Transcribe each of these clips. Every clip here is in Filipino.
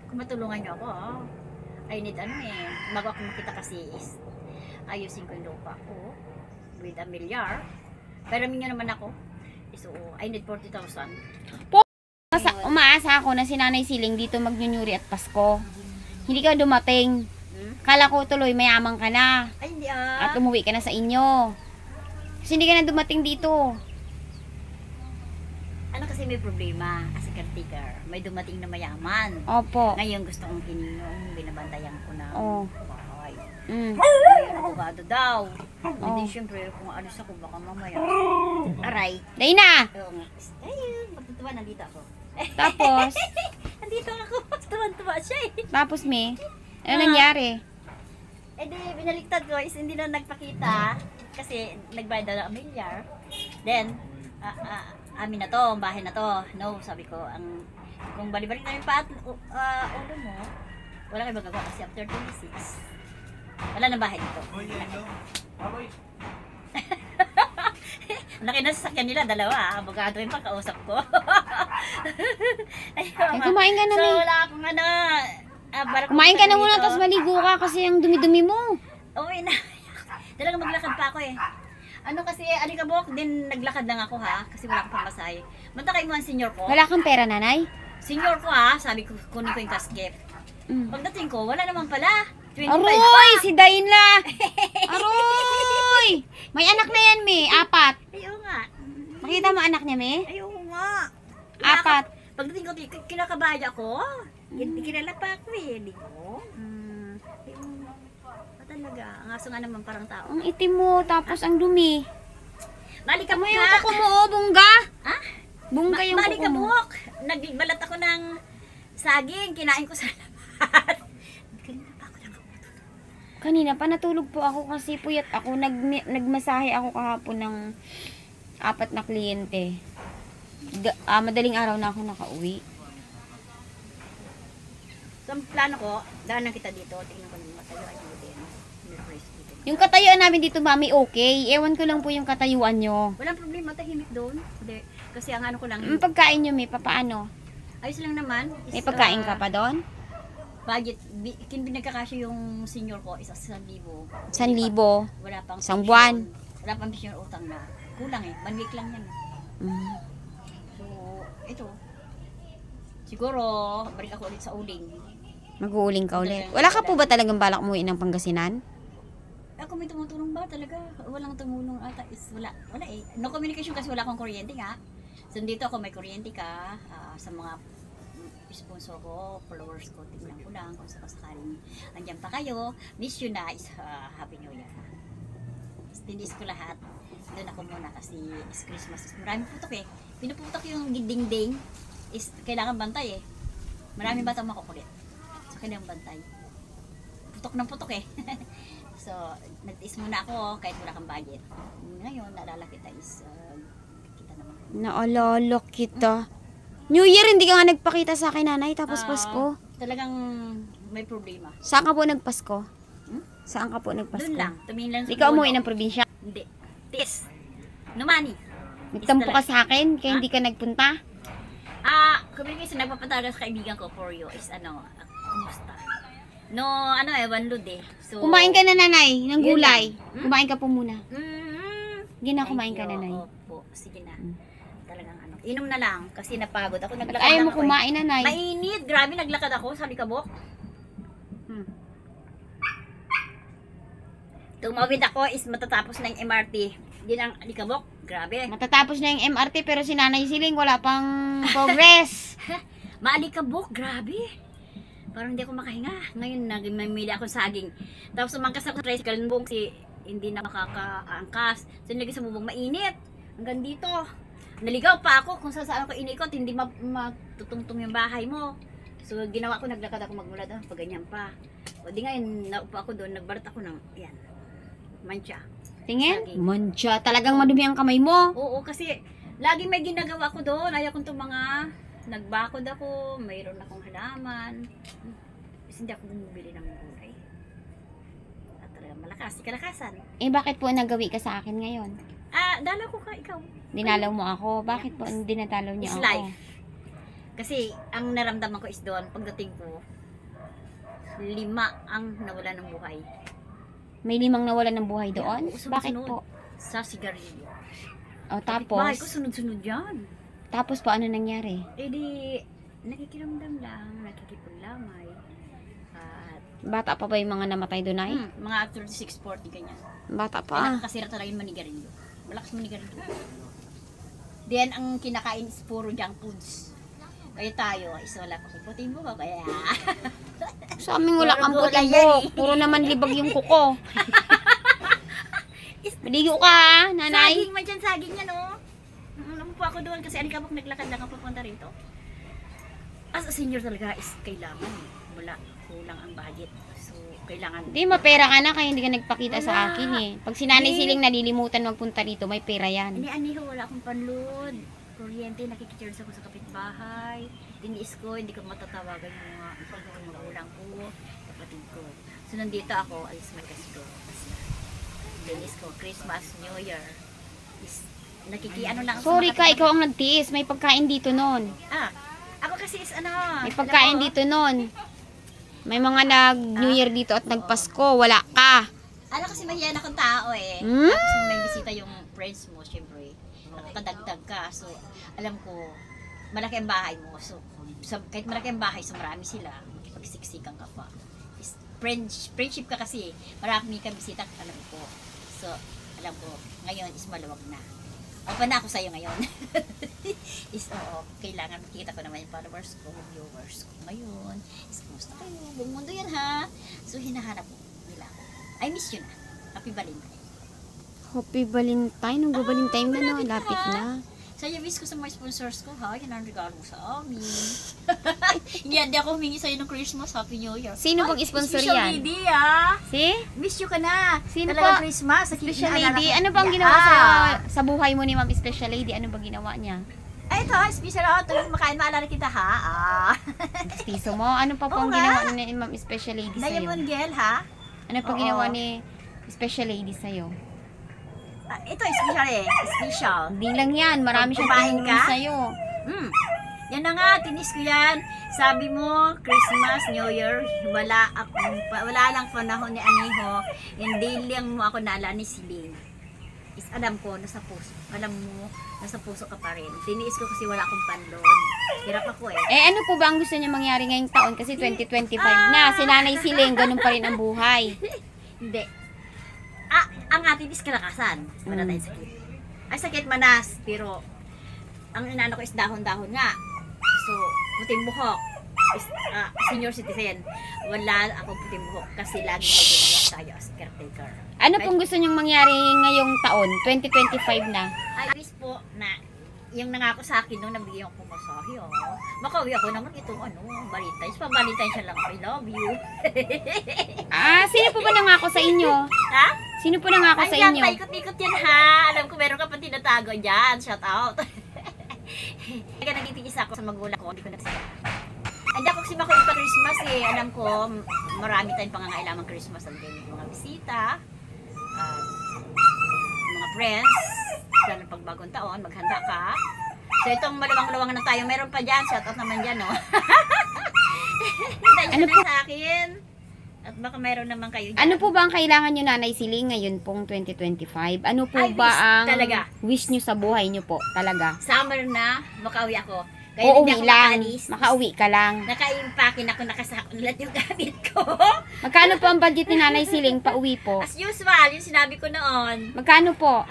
Kung matulungan niyo ako, I need bago ako makita kasi is ayusin ko yung lupa ko with $1 million. Pero niyo naman ako. So, I need 40,000. Umaasa ako na si Nanay Siling dito magnyunyuri at Pasko. Hindi ka dumating. Kala ko tuloy mayaman ka na. Ay, hindi At umuwi ka na sa inyo. Kasi hindi ka na dumating dito. Ano kasi may problema as a caretaker. May dumating na mayaman. Opo. Ngayon gusto kong kininong, binabantayan ko na bahay. Ngayon abogado daw. Hindi syempre kung ano sa ko baka mamaya. Aray. Dahil na! Ayun, matutuwa, nandito ako. Tapos? Nandito ako, tuwan-tuwa siya eh. Tapos me? Ano nangyari? Eh di, binaliktad ko is hindi na nagpakita. Kasi nagbayad na $1 million. Then, amin na to, ang bahay na to. No, sabi ko, kung bali-balik na yung ulo mo, wala kayo magagawa kasi after 26, wala na bahay dito. Laki na sasakyan nila, dalawa. Abogado yung pagkausap ko. Ay, kumain ka na, so, May. wala akong Kumain ka na muna, tapos maligo ka kasi ang dumi-dumi mo. Uwi na. Talagang maglakad pa ako eh. Ano kasi, alikabok din naglakad lang ako kasi wala akong pamasahe. Mantakay mo ang senior ko. Wala kang pera, Nanay? Senior ko sabi ko, kunin ko yung cash gift. Pagdating ko, wala naman pala. 25 Aroy, pa. si Dainla! Aroy! May anak na yan, Me. 4. Ayaw nga. Makita mo anak niya, Me? Ayaw nga. 4. Pagdating ko, kinakabahay ako. Kilala pa ako eh. Hindi ko. Talaga. Ang aso nga naman parang tao. Ang itim mo, tapos ang dumi. Malikabok Yung kuko mo, bungga. Ha? Bungga yung kuko mo. Malikabok. Nagbalat ako ng saging. Kinain ko sa labat. Kanina pa ako nakaputol. Kanina pa natulog po ako kasi puyat ako. Nagmasahe ako kahapon ng 4 na kliyente. Madaling araw na ako nakauwi. So, ang plano ko, daanan kita dito. Tingnan ko ng matayo. Ay, din. Yung katayuan namin dito, Mami, okay. Ewan ko lang po yung katayuan nyo. Walang problema, tahimik doon. Hindi. Kasi ang ano ko lang. Pagkain nyo, May, papaano? Ayos lang naman. May pagkain ka pa doon? Budget. Binagkakasya yung senior ko, isa 1,000. 1,000. Wala pang Isang buwan. Wala pang pension utang na. Kulang eh. 1 week lang yan. So, ito. Siguro, balik ako ulit sa uling. Mag-uuling ka ulit. Wala ka po ba talagang balak umuwi ng Pangasinan? Ako may tumutulong ba talaga? Walang tumulong ata. Wala eh. No communication kasi wala akong kuryente nga. So, dito ako may kuryente ka. Sa mga sponsor ko, followers ko, tingnan ko lang kung sakasakaling andyan pa kayo. Miss you na is Happy New Year. Tinis ko lahat. Doon ako muna kasi is Christmas. Maraming putok eh. Pinuputok yung dingding. Is kailangan bantay eh. Maraming batang makukulit. So, kailangan bantay. Putok ng putok eh. So, nag-tiis muna ako kahit wala kang budget. Ngayon, naalala kita is kita naman. Naalala kita. New Year, hindi ka nga nagpakita sa akin, Nanay, tapos Pasko. Talagang may problema. Saan ka po nagpasko? Saan ka po nagpasko? Doon lang. Tumingin lang sa Hindi ka umuwi dulo. ng probinsya? Hindi. Tis. Numani. Nagtampo ka sa akin, kaya hindi ka nagpunta? Communication, nagpapatalaga sa kaibigan ko for you is kumusta? No, Wanlud eh. So, Kumain ka na, Nanay, ng Yun gulay. lang. Kumain ka po muna. Hindi na Thank kumain ka, you. Nanay. Opo, sige na. Talagang inom na lang kasi napagod ako. Naglakad Ayaw lang mo ako kumain, Nanay. Mainit, grabe naglakad ako sa Likabok. Tumawid ako is matatapos na yung MRT. Din ang Likabok, grabe. Matatapos na yung MRT pero si Nanay Siling wala pang progress. Maalikabok, grabe. Parang hindi ako makahinga. Ngayon, nagmamili ako saging. Tapos sumangkas ako sa tricycle buong si hindi na makakaangkas. So, nilagay sa bubong, mainit. Hanggang dito. Naligaw pa ako kung saan ako inikot. Hindi matutungtong yung bahay mo. So, ginawa ko, naglakad ako magmula doon. Pag ganyan pa. O di ngayon, naupo ako doon. Nagbarat ako ng, yan, mancha. Tingin? Saging. Mancha. Talagang madumi ang kamay mo. Oo, kasi lagi may ginagawa ko doon. Ayaw kong itong mga nagbakod ako, mayroon akong halaman. Kasi hindi ako bumibili ng gulay. At talaga malakas, kalakasan. Eh, bakit po nagawi ka sa akin ngayon? Dalaw ko ka, ikaw. Dinalaw mo ako. Bakit po dinatalaw niya It's ako? life. Kasi ang naramdaman ko is doon, pagdating ko, 5 ang nawala ng buhay. May 5 nawalan ng buhay doon? Oo, Bakit sunod-sunod. po? Sa sigarilyo. O, Bahay ko tapos? sunod-sunod yan. Tapos po, ano nangyari? Eh di, nakikiramdam lang, nakikipaglamay. At, Bata pa ba yung mga namatay doon ay? mga 36, 40, ganyan. Bata Ay, pa. nakakasira talaga yung manigarilyo. Malakas manigarilyo. Then, ang kinakain is puro junk foods. Kaya tayo, is wala pa kiputin mo kaya. Sa aming wala kang Puro gulay puting yan buhok. eh. Puro naman libag yung kuko. Maligo ka ha, nanay. Saging man dyan, saging yan oh. Alam po ako doon kasi alikabok naglakad lang ako papunta rito. As a senior talaga is kailangan eh. Wala, kulang ang budget. So, kailangan. Hindi, mapera ka na kaya hindi ka nagpakita sa Wala. akin eh. Pag si Nanay Hindi. Siling nalilimutan magpunta dito, may pera yan. Hindi, aniho, wala akong panload. Kuryente, nakikicharge ako sa kapitbahay. Tiniis ko, hindi ko matatawagan yung mga magulang ko, kapatid ko. So, nandito ako, alis magas ko. Kasi, tiniis ko, Christmas, New Year. Is, nakikiano lang ako sa Sorry mga ka, kapitbahay. ikaw ang nagtiis. May pagkain dito nun. Ako kasi is ano. May pagkain alam mo, dito nun. May mga nag-New Year dito at nagpasko. Wala ka. Ano kasi mahiyan akong tao eh. Hmm? Tapos kung may bisita yung friends mo, syempre, nakakadagdag ka. So, alam ko, malaki ang bahay mo. So, kahit malaki ang bahay, so marami sila. Makipagsiksikan ka pa. Friendship ka kasi. Marami ka bisita, alam ko. So, alam ko, ngayon is maluwag na. Open na ako sa'yo ngayon. Is, oo, kailangan makita ko naman yung followers ko, viewers ko ngayon. Is, kumusta kayo? Buong mundo yan ha. So, hinahanap nila ako. I miss you na. Happy Valentine. Happy Valentine. Nung Valentine na no. Lapit na. Sa'yo, miss ko sa mga sponsors ko ha. Yan ang regalo mo sa amin. Hindi ako humingi sa'yo ng Christmas. Happy New Year. Sino bang Ay, sponsor special yan? lady ha. Si? Miss you ka na. Sino Talagang po? Christmas. Special Lady. Ano bang ginawa sa buhay mo ni Ma'am Special Lady? Ano bang ginawa niya? Ay, ito, special ako. Tuwing makain, maalala kita ha. Piso mo? Ano pa po Oo ang nga. ginawa ni Ma'am Special Lady sa'yo? Diamond Girl ha. Ano pa Oo. ginawa ni Special Lady sa'yo? Ito, special eh. Special. Hindi lang yan. Marami siyang Kumain tinulong ka? sa'yo. Yan na nga, tinis ko yan. Sabi mo, Christmas, New Year, wala lang panahon ni Aniho. Hindi lang mo ako naalala ni Siling. Is alam ko, nasa puso. Alam mo, nasa puso ka pa rin. Tiniis ko kasi wala akong panlon. Hirap ako eh. Eh, ano po ba ang gusto niya mangyari ngayong taon? Kasi 2025 na. Si Nanay Siling, ganun pa rin ang buhay. Hindi. Ang atin is kalakasan. Wala tayong sakit. Ay, sakit manas. Pero, ang inaano ko is dahon-dahon nga. So, puting buhok. Is, senior citizen. Wala akong puting buhok kasi lagi mag-ginawa tayo as caretaker. Ano pong gusto niyang mangyari ngayong taon? 2025 na. Ay, wish po na yung nangako sa akin nung nabigyan ko masahe, makauwi ako naman itong Valentine's. Pa-Valentine's siya lang. I love you. Sino po ba nangako sa inyo? Ha? Sino po nangako sa inyo? Ay, paikot-ikot yan ha. Alam ko meron ka pa tinatago dyan. Shout out. Kaya nagitiis ako sa magulang ko. Hindi ko nagsabi. Hindi ako kasi makulit pa Christmas eh. Alam ko, marami tayong pangangailangan Christmas. Ang mga bisita, mga friends, lalo pag bagong taon, maghanda ka. So itong malawang-lawang na tayo, meron pa dyan. Shout out naman dyan, no? Dahil Ano siya sa akin. At baka meron naman kayo dyan. Ano po ba ang kailangan nyo, Nanay Siling, ngayon pong 2025? Ano po Ay, ba wish ang talaga. wish nyo sa buhay nyo po? Talaga? Summer na, makauwi ako. Kaya hindi Uuwi ako lang. makaalis. Makauwi ka lang. Naka-impake na ako, nakasakot ulit yung gamit ko. Magkano po ang budget ni Nanay Siling pauwi po? As usual, yung sinabi ko noon. Magkano po?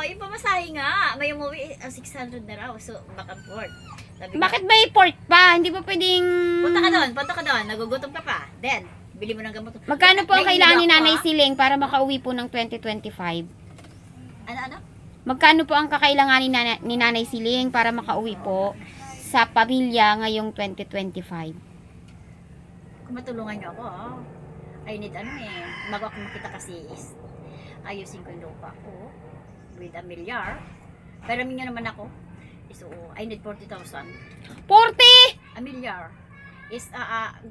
Yung pamasahe nga. May umuwi, 600 na raw. So, back and forth. Sabi ko, Bakit ba i-port pa? Hindi ba pwedeng... punta ka doon. Nagugutom ka pa. Then, bili mo ng gamot. Magkano po ang May kailangan ni ilog Nanay pa. Siling para makauwi po ng 2025? Ano? Magkano po ang kakailangan ni Nanay Siling para makauwi po sa pamilya ngayong 2025? Kung matulungan niyo ako, I need bago ako makita kasi is ayusin ko yung lupa ko with $1 million. Pero minyo naman ako. So, I need 40,000. 40! $1 million. Is,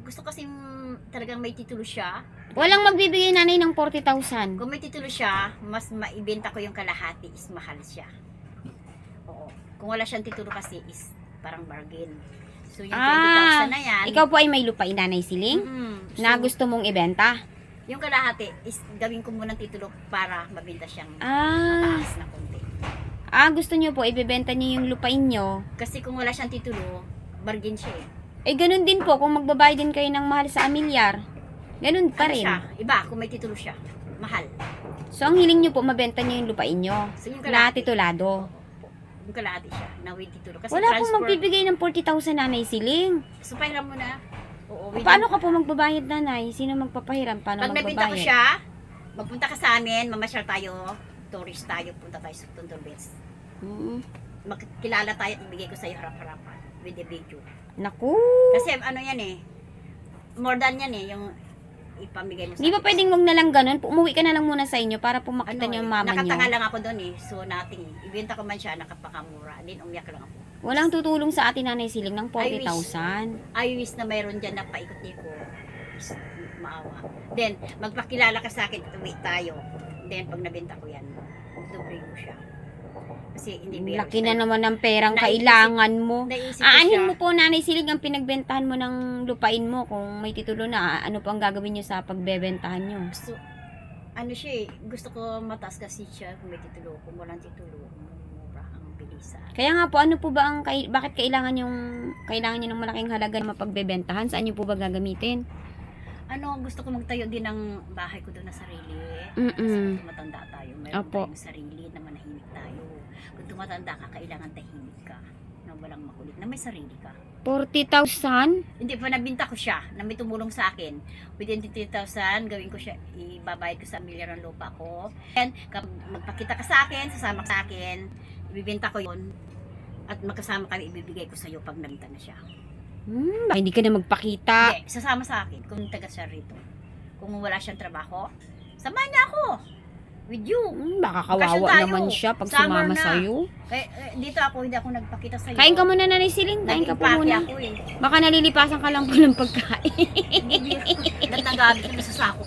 gusto kasi talagang may titulo siya. Walang magbibigay nanay ng 40,000. Kung may titulo siya, mas maibenta ko yung kalahati is mahal siya. Oo. Kung wala siyang titulo kasi is parang bargain. So, yung 20,000 na yan. Ikaw po ay may lupain, Nanay Siling? Na gusto mong ibenta? Yung kalahati is gawin ko munang titulo para mabenta siyang Ah, mataas na konti. gusto nyo po, ibebenta nyo yung lupain nyo. Kasi kung wala siyang titulo, bargain siya eh. Eh, ganun din po, kung magbabayad din kayo ng mahal sa amilyar. Ganun pa Ano rin. siya? Iba, kung may titulo siya. Mahal. So, ang hiling nyo po, mabenta nyo yung lupain nyo. So, yung Na kalahati. titulado. Yung kalahati siya, na with titulo. Kasi Wala pong transfer. magbibigay ng 40,000 nanay siling. So, pahiram mo na. Oo, with Paano ka po magbabayad nanay? Sino magpapahiram? Paano Pag nabinta ko magbabayad? siya, magpunta ka sa amin, mamasyal tayo, tourist tayo, punta tayo sa Tondo Beach. Magkilala tayo at ibigay ko sa'yo harap-harapan with the video. Naku! Kasi ano yan eh, more than yan eh, yung ipamigay mo sa Di ba pwedeng wag na lang ganun? Umuwi ka na lang muna sa inyo para po makita niyo yung mama nakatanga niyo. lang ako doon eh, so nothing. Ibenta ko man siya, nakapakamura. Din umiyak lang ako. Walang tutulong sa atin nanay siling ng 40,000. I wish na mayroon dyan na paikot-ikot. Maawa. Then, magpakilala ka sa akin, tuwi tayo. Then, pag nabenta ko yan, dobre ko siya. Kasi hindi biro Laki siya. na naman ng perang Naisip- kailangan mo. Naisip ko Aanhin siya. mo po nanay siling ang pinagbentahan mo ng lupain mo kung may titulo na. Ano po ang gagawin niyo sa pagbebentahan niyo? Gusto, ano siya eh, gusto ko mataas kasi siya kung may titulo. Kung walang titulo, mura ang bilisan. Kaya nga po, ano po ba ang bakit kailangan niyo ng malaking halaga na mapagbebentahan? Saan niyo po ba gagamitin? Ano, gusto ko magtayo din ng bahay ko doon na sarili. Mm-mm. Kasi kung tumatanda tayo, mayroon Opo. tayong sarili na manahimik tayo. Kung tumatanda ka, kailangan tahimik ka. Na walang makulit, na may sarili ka. 40,000? Hindi pa nabinta ko siya, na may tumulong sa akin. Within 20,000, gawin ko siya, ibabayad ko sa milyar ng lupa ko. And kapag magpakita ka sa akin, sasama ka sa akin, ibibenta ko yun. At magkasama kami, ibibigay ko sa iyo pag nabinta na siya. Baka hindi ka na magpakita. Hindi, sasama sa akin kung taga siya rito. Kung wala siyang trabaho, samahan niya ako. With you. Baka Bakasyon kawawa tayo. naman siya pag Summer sumama na. sa'yo. Kaya, hindi ako nagpakita sa iyo. Kain ka muna nanay siling. Kain ka po muna. Ako eh. Baka nalilipasan ka lang po ng pagkain. Lahat ng gamit ko sa sako.